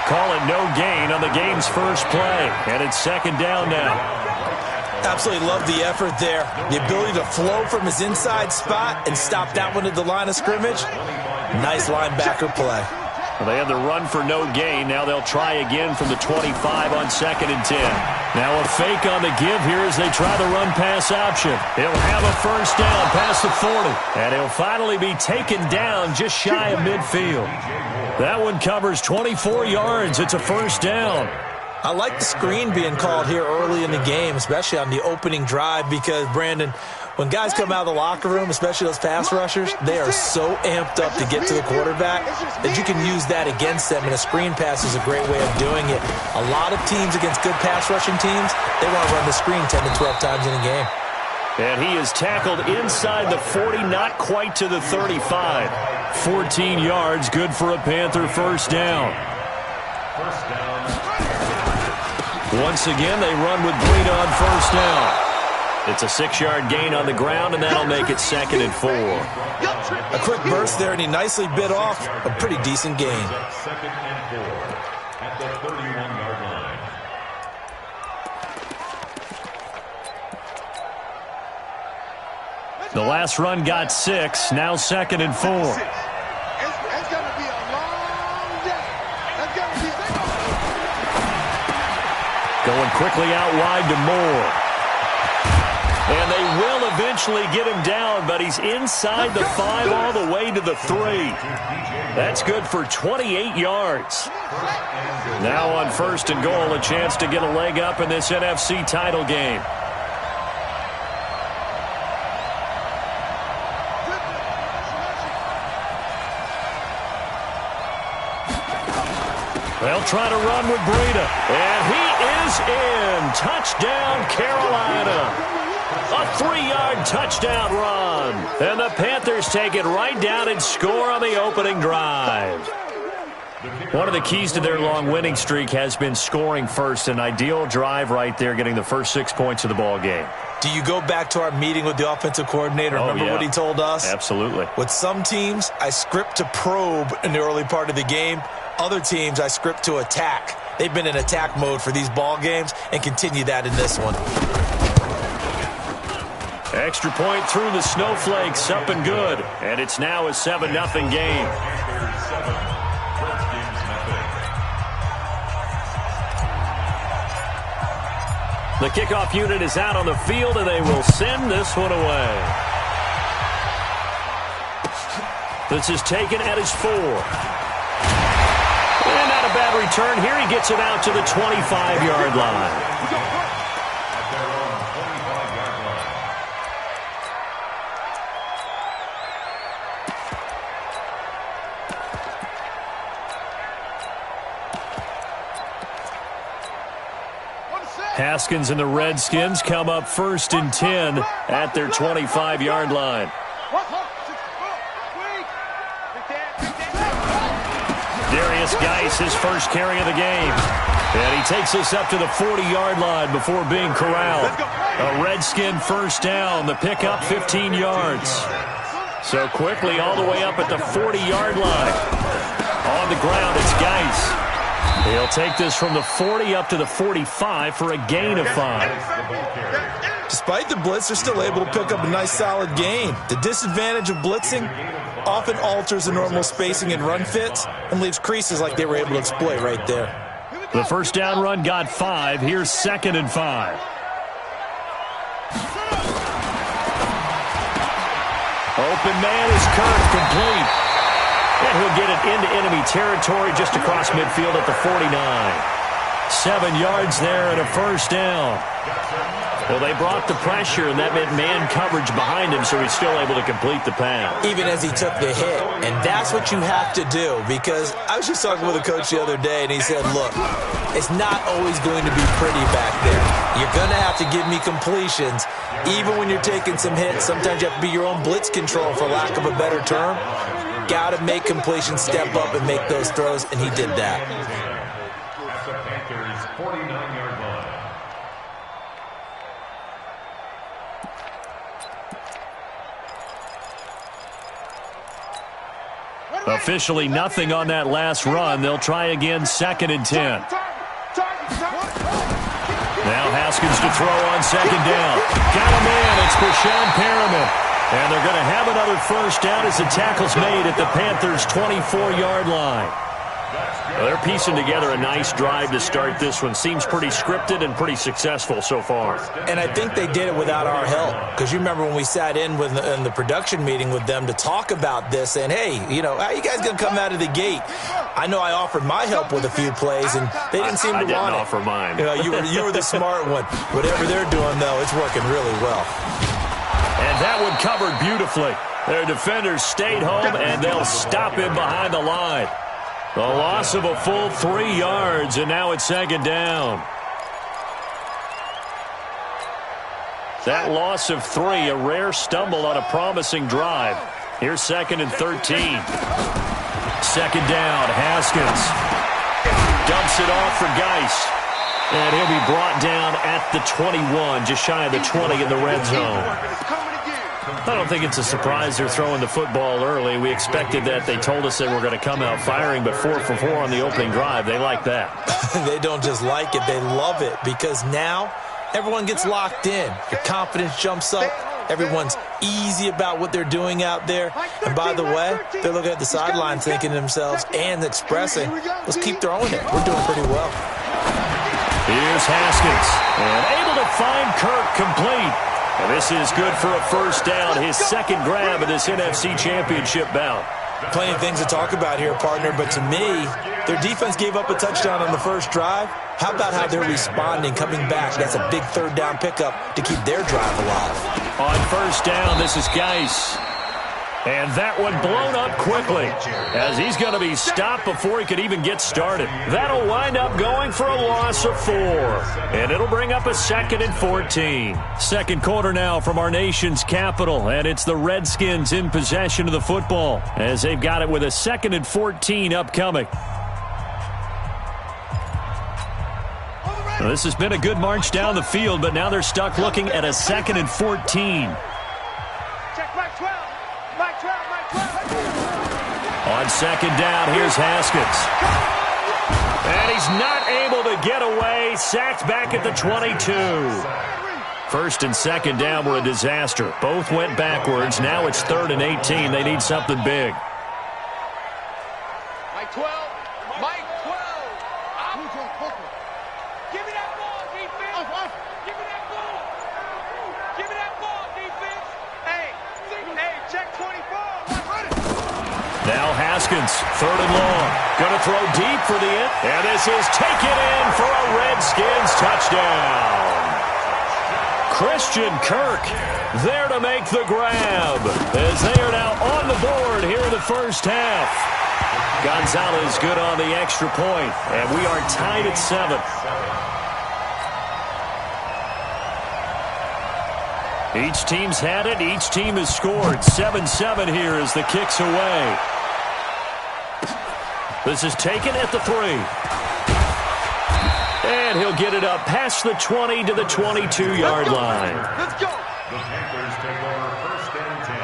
Call it no gain on the game's first play. And it's second down now. Absolutely love the effort there. The ability to flow from his inside spot and stop that one at the line of scrimmage. Nice linebacker play. Well, they had the run for no gain. Now they'll try again from the 25 on 2nd and 10. Now a fake on the give here as they try the run-pass option. He'll have a first down past the 40. And he'll finally be taken down just shy of midfield. That one covers 24 yards. It's a first down. I like the screen being called here early in the game, especially on the opening drive, because, Brandon, when guys come out of the locker room, especially those pass rushers, they are so amped up to get to the quarterback that you can use that against them, and a screen pass is a great way of doing it. A lot of teams against good pass rushing teams, they want to run the screen 10 to 12 times in a game. And he is tackled inside the 40, not quite to the 35. 14 yards, good for a Panther first down. Once again, they run with Breida on first down. It's a 6-yard gain on the ground, and that'll make it 2nd and 4. A quick burst there, and he nicely bit off a pretty decent gain. 2nd and 4 at the 31-yard line. The last run got 6, now 2nd and 4. It's going to be a long day. It's going to be Going quickly out wide to Moore. And they will eventually get him down, but he's inside the 5 all the way to the 3. That's good for 28 yards. Now on 1st and goal, a chance to get a leg up in this NFC title game. They'll try to run with Breida. And he is in. Touchdown, Carolina. A 3-yard touchdown run. And the Panthers take it right down and score on the opening drive. One of the keys to their long winning streak has been scoring first. An ideal drive right there, getting the first 6 points of the ball game. Do you go back to our meeting with the offensive coordinator? Remember what he told us? Absolutely. With some teams, I script to probe in the early part of the game. Other teams, I script to attack. They've been in attack mode for these ball games and continue that in this one. Extra point through the snowflakes, up and good. And it's now a 7-0 game. The kickoff unit is out on the field, and they will send this one away. This is taken at his 4. And not a bad return here. He gets it out to the 25-yard line. Haskins and the Redskins come up 1st and 10 at their 25-yard line. Darius Geis, his first carry of the game. And he takes us up to the 40-yard line before being corralled. A Redskin first down, the pickup 15 yards. So quickly all the way up at the 40-yard line. On the ground, it's Geis. He'll take this from the 40 up to the 45 for a gain of 5. Despite the blitz, they're still able to pick up a nice solid gain. The disadvantage of blitzing often alters the normal spacing and run fits and leaves creases like they were able to exploit right there. The first down run got 5. Here's 2nd and 5. Open man is Kirk, complete. And he'll get it into enemy territory just across midfield at the 49. 7 yards there and a first down. Well, they brought the pressure, and that meant man coverage behind him, so he's still able to complete the pass. Even as he took the hit. And that's what you have to do, because I was just talking with a coach the other day, and he said, look, it's not always going to be pretty back there. You're going to have to give me completions. Even when you're taking some hits, sometimes you have to be your own blitz control, for lack of a better term. Got to make completions, step up, and make those throws, and he did that. At the Panthers' 49-yard line. Officially nothing on that last run. They'll try again, 2nd and 10. Now Haskins to throw on 2nd down. Got a man. It's Brashon Perriman. And they're going to have another first down as the tackle's made at the Panthers' 24-yard line. Well, they're piecing together a nice drive to start this one. Seems pretty scripted and pretty successful so far. And I think they did it without our help. Because you remember when we sat in the production meeting with them to talk about this, saying, hey, you know, how are you guys going to come out of the gate? I know I offered my help with a few plays, and they didn't seem to want it. I didn't offer mine. You know, you were the smart one. Whatever they're doing, though, it's working really well. And that one covered beautifully. Their defenders stayed home, and they'll stop him behind the line. The loss of a full 3 yards, and now it's 2nd down. That loss of 3, a rare stumble on a promising drive. Here's 2nd and 13. 2nd down, Haskins. Dumps it off for Geis. And he'll be brought down at the 21, just shy of the 20 in the red zone. I don't think it's a surprise they're throwing the football early. We expected that. They told us they were going to come out firing, but 4 for 4 on the opening drive. They like that. They don't just like it. They love it because now everyone gets locked in. Your confidence jumps up. Everyone's easy about what they're doing out there. And by the way, they're looking at the sideline thinking to themselves and expressing, let's keep throwing it. We're doing pretty well. Here's Haskins. And able to find Kirk complete. And this is good for a first down, his 2nd grab of this NFC Championship bout. Plenty of things to talk about here, partner, but to me, their defense gave up a touchdown on the first drive. How about how they're responding, coming back? That's a big 3rd down pickup to keep their drive alive. On first down, this is Geis. And that one blown up quickly as he's going to be stopped before he could even get started. That'll wind up going for a loss of 4. And it'll bring up a 2nd and 14. 2nd quarter now from our nation's capital. And it's the Redskins in possession of the football as they've got it with a 2nd and 14 upcoming. Well, this has been a good march down the field, but now they're stuck looking at a 2nd and 14. On 2nd down, here's Haskins. And he's not able to get away. Sacked back at the 22. 1st and 2nd down were a disaster. Both went backwards. Now it's 3rd and 18. They need something big. Mike 12. Mike 12. Give me that ball, defense. Give me that ball. Give me that ball, defense. Hey, check 24. Now Haskins, 3rd and long. Going to throw deep for the end. And this is taken in for a Redskins touchdown. Christian Kirk there to make the grab as they are now on the board here in the first half. Gonzalez good on the extra point, and we are tied at 7. Each team's had it. Each team has scored. 7-7 here as the kick's away. This is taken at the 3. And he'll get it up past the 20 to the 22-yard line. Let's go. The Panthers take over 1st and 10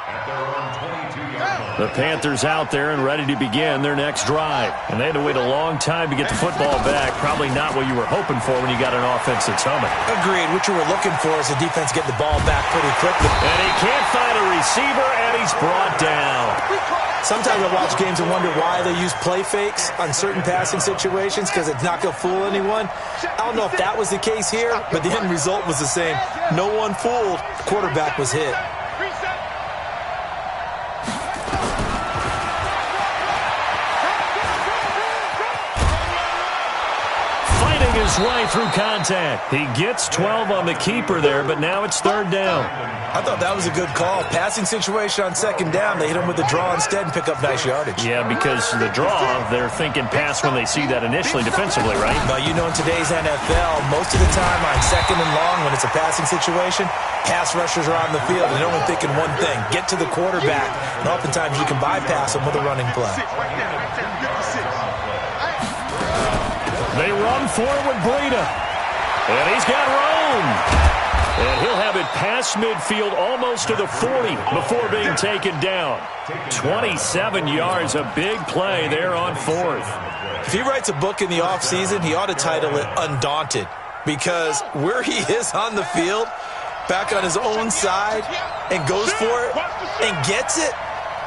at their own 22-yard line. The Panthers out there and ready to begin their next drive. And they had to wait a long time to get the football back. Probably not what you were hoping for when you got an offense that's humming. Agreed. What you were looking for is the defense get the ball back pretty quickly. And he can't find a receiver, and he's brought down. Sometimes I watch games and wonder why they use play fakes on certain passing situations because it's not going to fool anyone. I don't know if that was the case here, but the end result was the same. No one fooled. The quarterback was hit. Fighting his way through contact. He gets 12 on the keeper there, but now it's 3rd down. I thought that was a good call. Passing situation on 2nd down. They hit him with the draw instead and pick up nice yardage. Yeah, because the draw, they're thinking pass when they see that initially defensively, right? But you know, in today's NFL, most of the time on 2nd and long when it's a passing situation, pass rushers are on the field and they're only thinking one thing, get to the quarterback. And oftentimes you can bypass them with a running play. They run for it with Breida. And he's got room. And he'll have it past midfield, almost to the 40 before being taken down. 27 yards, a big play there on 4th. If he writes a book in the offseason, he ought to title it Undaunted, because where he is on the field, back on his own side, and goes for it and gets it,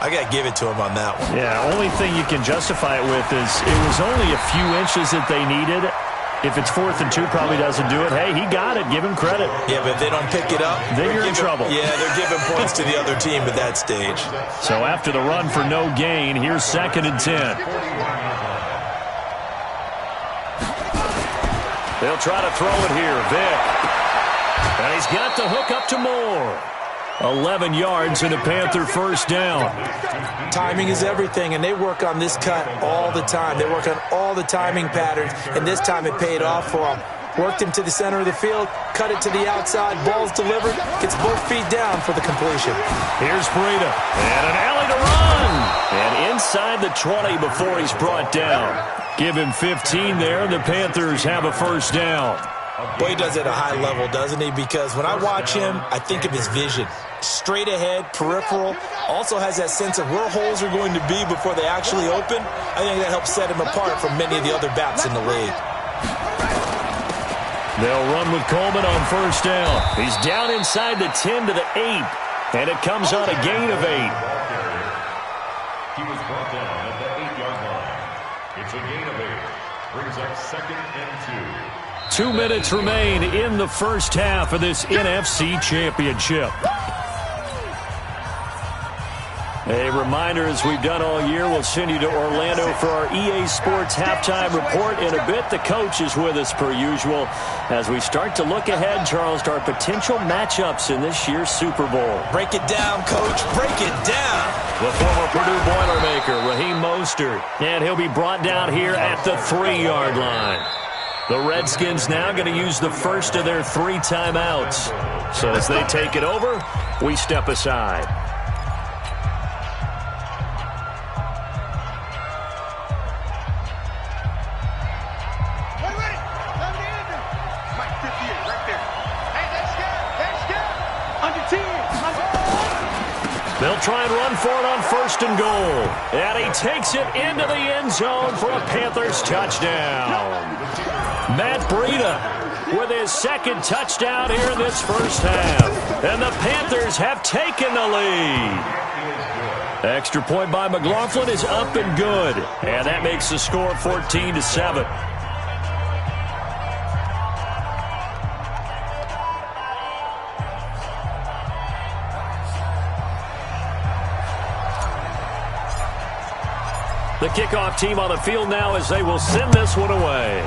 I got to give it to him on that one. Yeah, only thing you can justify it with is it was only a few inches that they needed. If it's 4th and 2, probably doesn't do it. Hey, he got it. Give him credit. Yeah, but if they don't pick it up, then you're in trouble. Yeah, they're giving points to the other team at that stage. So after the run for no gain, here's 2nd and 10. They'll try to throw it here. Vick. And he's got the hook up to Moore. 11 yards and a Panther first down. Timing is everything, and they work on this cut all the time. They work on all the timing patterns, and this time it paid off for them. Worked him to the center of the field, cut it to the outside, ball's delivered, gets both feet down for the completion. Here's Breida, and an alley to run. And inside the 20 before he's brought down. Give him 15 there, and the Panthers have a first down. Boy, he does it at a high level, doesn't he? Because when I watch him, I think of his vision. Straight ahead, peripheral, also has that sense of where holes are going to be before they actually open. I think that helps set him apart from many of the other backs in the league. They'll run with Coleman on first down. He's down inside the 10 to the 8, and it comes on a gain of 8. He was brought down at the 8-yard line. It's a gain of 8. Brings up 2nd and 2. 2 minutes remain in the first half of this NFC Championship. A reminder, as we've done all year, we'll send you to Orlando for our EA Sports halftime report. In a bit, the coach is with us per usual as we start to look ahead, Charles, to our potential matchups in this year's Super Bowl. Break it down, Coach. Break it down. The former Purdue Boilermaker, Raheem Mostert, and he'll be brought down here at the 3-yard line. The Redskins now going to use the first of their 3 timeouts. So as they take it over, we step aside. They'll try and run for it on 1st and goal. And he takes it into the end zone for a Panthers touchdown. Matt Breida with his 2nd touchdown here in this first half. And the Panthers have taken the lead. Extra point by McLaughlin is up and good. And that makes the score 14-7. The kickoff team on the field now as they will send this one away.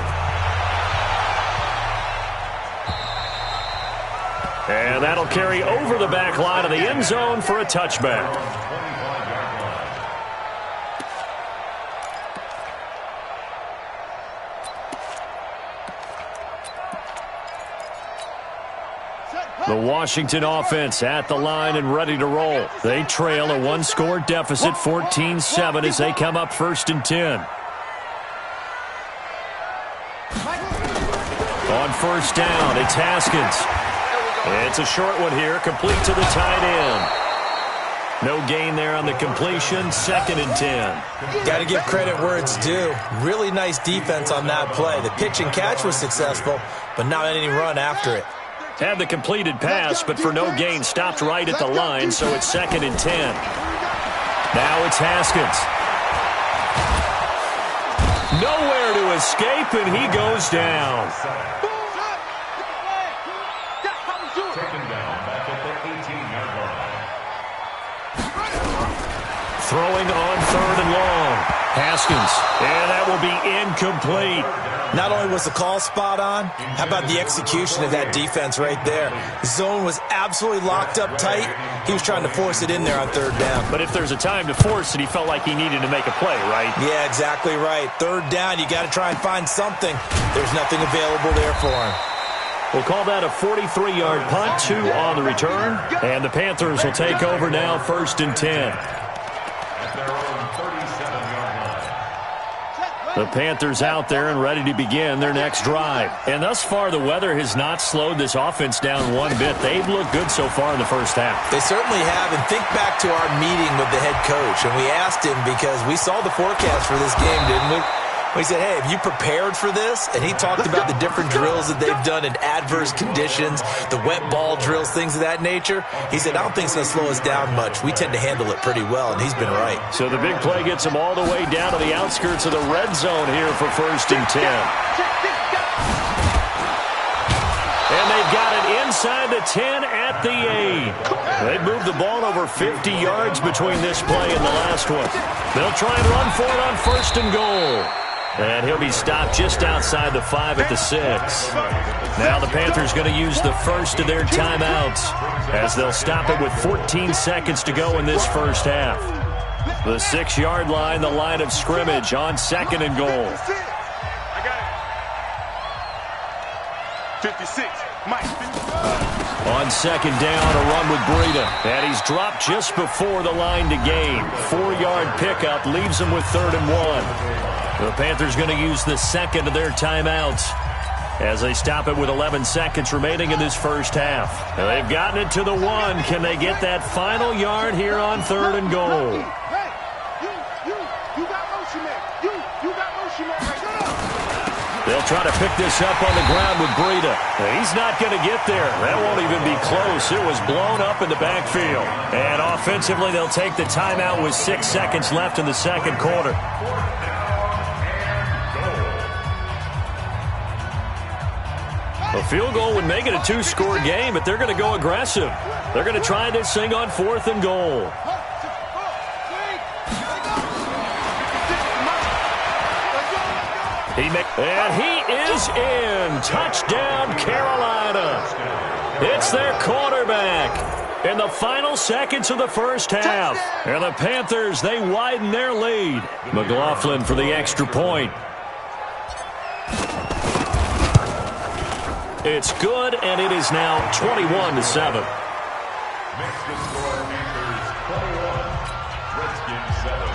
And that'll carry over the back line of the end zone for a touchback. The Washington offense at the line and ready to roll. They trail a 1-score deficit, 14-7, as they come up 1st and 10. On first down, it's Haskins. It's a short one here, complete to the tight end. No gain there on the completion, 2nd and 10. Got to give credit where it's due. Really nice defense on that play. The pitch and catch was successful, but not any run after it. Had the completed pass, but for no gain, stopped right at the line, so it's 2nd and 10. Now it's Haskins. Nowhere to escape, and he goes down. Taken down back at the 18-yard line. Throwing on 3rd and long. Haskins, and that will be incomplete. Not only was the call spot on, how about the execution of that defense right there? The zone was absolutely locked up tight. He was trying to force it in there on 3rd down. But if there's a time to force it, he felt like he needed to make a play, right? Yeah, exactly right. 3rd down, you got to try and find something. There's nothing available there for him. We'll call that a 43-yard punt, 2 on the return. And the Panthers will take over now, 1st and 10. At their own 37-yard line. The Panthers out there and ready to begin their next drive. And thus far, the weather has not slowed this offense down one bit. They've looked good so far in the first half. They certainly have. And think back to our meeting with the head coach. And we asked him because we saw the forecast for this game, didn't we? We said, hey, have you prepared for this? And he talked about the different drills that they've done in adverse conditions, the wet ball drills, things of that nature. He said, I don't think it's going to slow us down much. We tend to handle it pretty well, and he's been right. So the big play gets them all the way down to the outskirts of the red zone here for 1st and 10. And they've got it inside the 10 at the 8. They moved the ball over 50 yards between this play and the last one. They'll try and run for it on 1st and goal. And he'll be stopped just outside the 5 at the 6. Now the Panthers going to use the first of their timeouts as they'll stop it with 14 seconds to go in this first half. The 6-yard line, the line of scrimmage on 2nd and goal. I got it. 56. Mike. On 2nd down, a run with Breida. And he's dropped just before the line to gain. 4-yard pickup leaves him with 3rd and 1. The Panthers going to use the second of their timeouts as they stop it with 11 seconds remaining in this first half. Now they've gotten it to the 1. Can they get that final yard here on 3rd and goal? Hey, you got motion man. You got motion man right now. They'll try to pick this up on the ground with Breida. He's not going to get there. That won't even be close. It was blown up in the backfield. And offensively, they'll take the timeout with 6 seconds left in the second quarter. A field goal would make it a 2-score game, but they're going to go aggressive. They're going to try this thing on 4th and goal. And he is in. Touchdown, Carolina. It's their quarterback in the final seconds of the first half. And the Panthers, they widen their lead. McLaughlin for the extra point. It's good, and it is now 21-7. Next to score, Panthers 21, Redskins 7.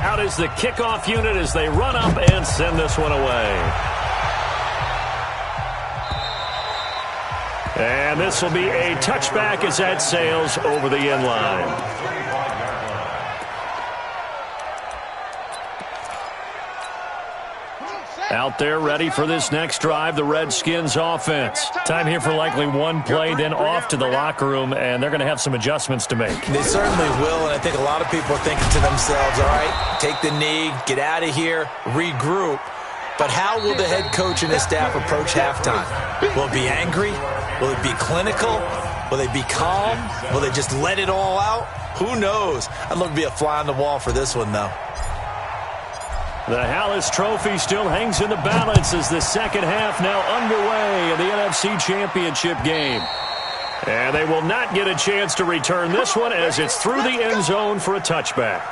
Out is the kickoff unit as they run up and send this one away. And this will be a touchback as that sails over the end line. Out there ready for this next drive, the Redskins offense. Time here for likely one play, then off to the locker room, and they're going to have some adjustments to make. They certainly will, and I think a lot of people are thinking to themselves, all right, take the knee, get out of here, regroup. But how will the head coach and his staff approach halftime? Will it be angry? Will it be clinical? Will they be calm? Will they just let it all out? Who knows? I'd love to be a fly on the wall for this one, though. The Hallis Trophy still hangs in the balance as the second half now underway in the NFC Championship game. And they will not get a chance to return this one as it's through the end zone for a touchback.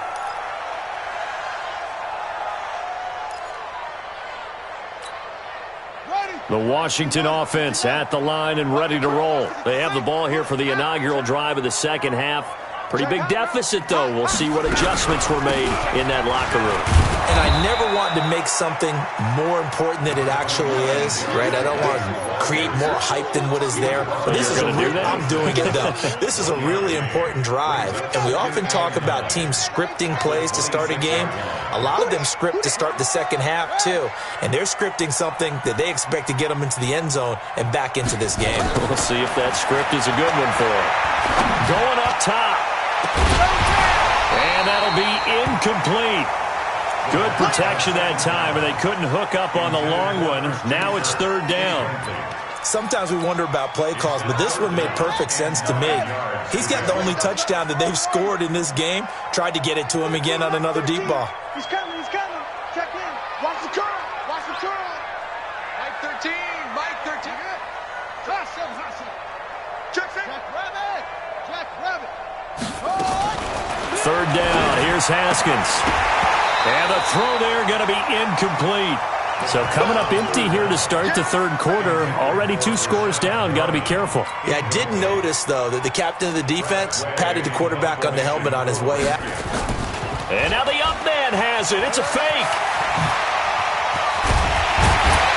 The Washington offense at the line and ready to roll. They have the ball here for the inaugural drive of the second half. Pretty big deficit, though. We'll see what adjustments were made in that locker room. And I never want to make something more important than it actually is, right? I don't want to create more hype than what is there. But this is I'm doing it, though. This is a really important drive. And we often talk about teams scripting plays to start a game. A lot of them script to start the second half, too. And they're scripting something that they expect to get them into the end zone and back into this game. We'll see if that script is a good one for them. Going up top. And that'll be incomplete. Good protection that time, and they couldn't hook up on the long one. Now it's third down. Sometimes we wonder about play calls, but this one made perfect sense to me. He's got the only touchdown that they've scored in this game. Tried to get it to him again on another deep ball. He's coming, he's coming. Check in. Watch the curl. Watch the curl. Mike 13. Mike 13. Check rabbit. Check rabbit. Third down. Here's Haskins. And the throw there going to be incomplete. So coming up empty here to start the third quarter. Already 2 scores down. Got to be careful. Yeah, I did notice, though, that the captain of the defense patted the quarterback on the helmet on his way out. And now the up man has it. It's a fake.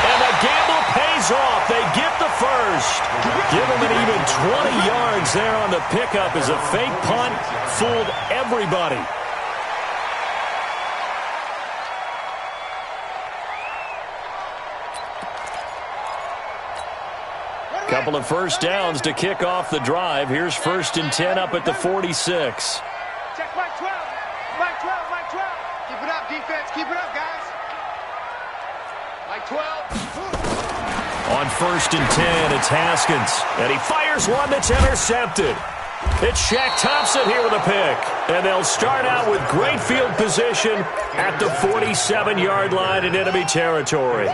And the gamble pays off. They get the first. Give them an even 20 yards there on the pickup as a fake punt fooled everybody. Couple of first downs to kick off the drive. Here's 1st and 10 up at the 46. Check Mike 12. Mike 12, Mike 12. Keep it up, defense. Keep it up, guys. Mike 12. On 1st and 10, it's Haskins. And he fires one that's intercepted. It's Shaq Thompson here with a pick. And they'll start out with great field position at the 47-yard line in enemy territory.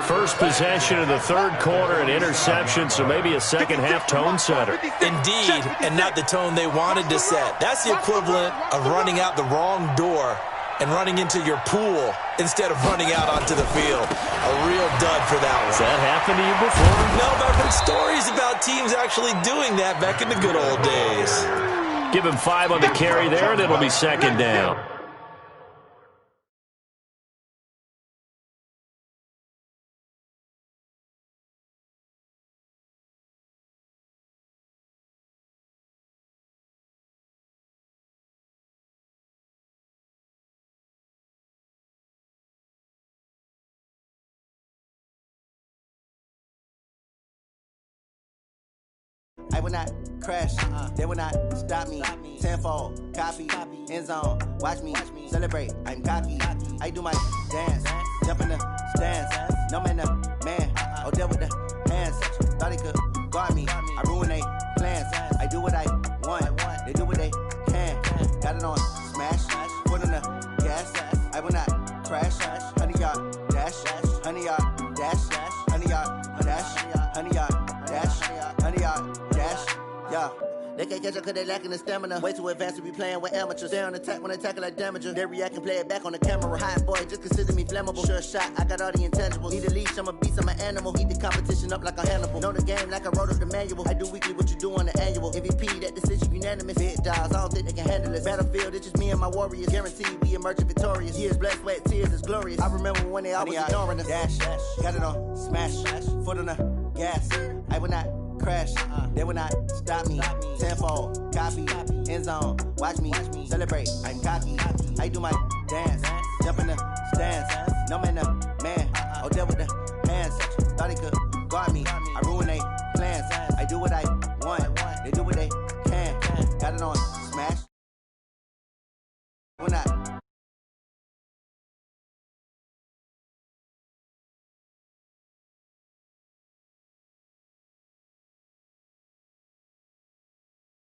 First possession of the third quarter, an interception, so maybe a second-half tone setter. Indeed, and not the tone they wanted to set. That's the equivalent of running out the wrong door and running into your pool instead of running out onto the field. A real dud for that one. Has that happened to you before? No, but I've heard stories about teams actually doing that back in the good old days. Give him 5 on the carry there, and it'll be second down. I will not crash, they will not stop me. Tenfold, copy, end zone, watch me celebrate. I'm cocky, I do my dance, jump in the stands. No man, man, oh, deal with the hands. Thought he could guard me, I ruin they plans. I do what I want, they do what they can. Got it on smash, foot on the gas. I will not crash, 100-yard dash, 100-yard dash, 100-yard dash, 100-yard dash, 100-yard dash, yeah. They can't catch up cause they lacking the stamina. Way too advanced to be playing with amateurs. Stay on attack when they tackle like damager. They react and play it back on the camera. Hot boy, just consider me flammable. Sure shot, I got all the intangibles. Need a leash, I'm a beast, I'm an animal. Heat the competition up like a Hannibal. Know the game like I wrote up the manual. I do weekly what you do on the annual. MVP, that decision unanimous. Big dogs, I don't think they can handle it. Battlefield, it's just me and my warriors. Guaranteed we emerging victorious. Years, blood, sweat, tears, it's glorious. I remember when they always ignoring us. Dash, got it on smash, foot on the gas. I will not crash, they will not stop me. Tenfold, copy, end zone, watch me celebrate. I'm cocky, I do my dance, jump in the stands. No man, man, oh, deal with the hands. Thought he could guard me, I ruin they plans. I do what I want, they do what they can. Got it on smash, will not